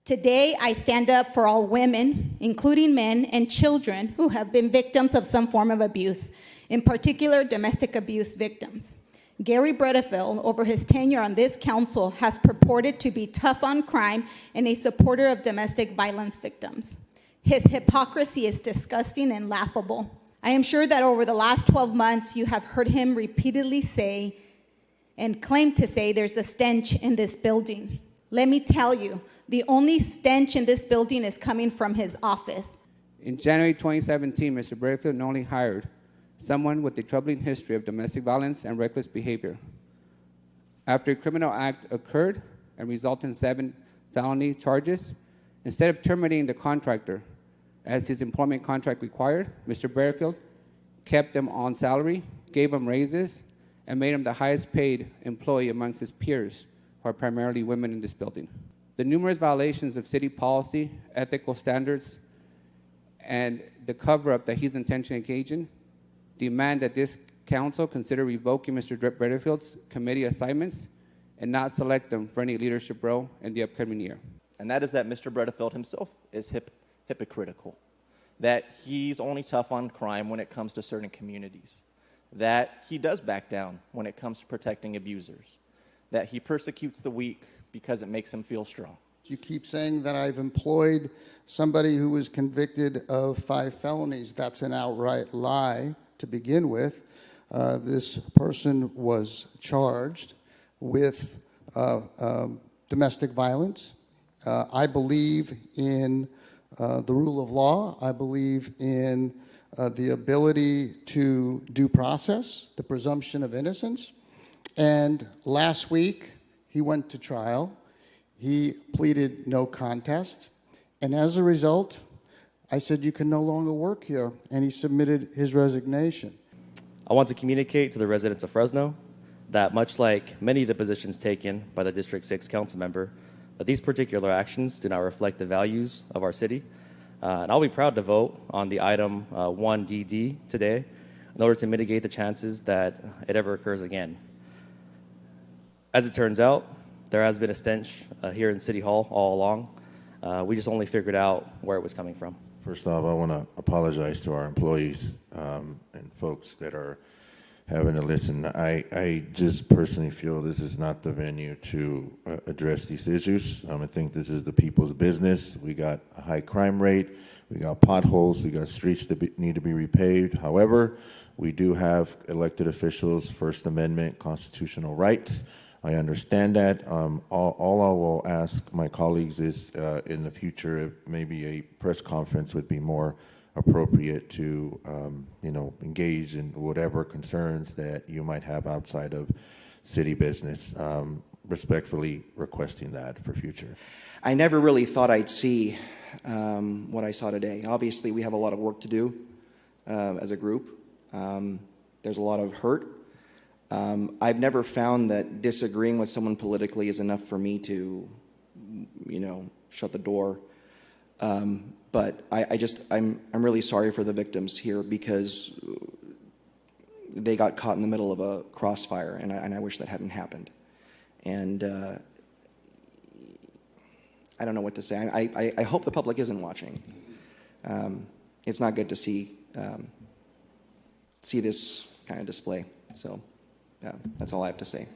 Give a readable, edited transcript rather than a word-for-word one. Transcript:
Today, I stand up for all women, including men and children who have been victims of some form of abuse, in particular domestic abuse victims. Gary Bredefeld, over his tenure on this council, has purported to be tough on crime and a supporter of domestic violence victims. His hypocrisy is disgusting and laughable. I am sure that over the last 12 months, you have heard him repeatedly say and claim to say there's a stench in this building. Let me tell you, the only stench in this building is coming from his office. In January 2017, Mr. Bredefeld not only hired someone with a troubling history of domestic violence and reckless behavior. After a criminal act occurred and resulted in 7 felony charges, instead of terminating the contractor as his employment contract required, Mr. Bredefeld kept him on salary, gave him raises, and made him the highest paid employee amongst his peers, who are primarily women in this building. The numerous violations of city policy, ethical standards, and the cover-up that he's intentionally engaged in demand that this council consider revoking Mr. Bredefeld's committee assignments and not select him for any leadership role in the upcoming year. And that is that Mr. Bredefeld himself is hypocritical, that he's only tough on crime when it comes to certain communities, that he does back down when it comes to protecting abusers, that he persecutes the weak because it makes him feel strong. You keep saying that I've employed somebody who was convicted of 5 felonies. That's an outright lie to begin with. This person was charged with domestic violence. I believe in the rule of law. I believe in the ability to due process, the presumption of innocence. And last week, he went to trial. He pleaded no contest. And as a result, I said, you can no longer work here. And he submitted his resignation. I want to communicate to the residents of Fresno that much like many of the positions taken by the District 6 council member, that these particular actions do not reflect the values of our city. And I'll be proud to vote on the item 1DD today in order to mitigate the chances that it ever occurs again. As it turns out, there has been a stench here in City Hall all along. We just only figured out where it was coming from. First off, I want to apologize to our employees and folks that are having to listen. I just personally feel this is not the venue to address these issues. I think this is the people's business. We got a high crime rate. We got potholes. We got streets that need to be repaved. However, we do have elected officials, First Amendment, constitutional rights. I understand that. All I will ask my colleagues is in the future, if maybe a press conference would be more appropriate to engage in whatever concerns that you might have outside of city business. Respectfully requesting that for future. I never really thought I'd see what I saw today. Obviously, we have a lot of work to do as a group. There's a lot of hurt. I've never found that disagreeing with someone politically is enough for me to, shut the door. But I'm really sorry for the victims here because they got caught in the middle of a crossfire, and I wish that hadn't happened. And I don't know what to say. I hope the public isn't watching. It's not good to see this kind of display. So that's all I have to say.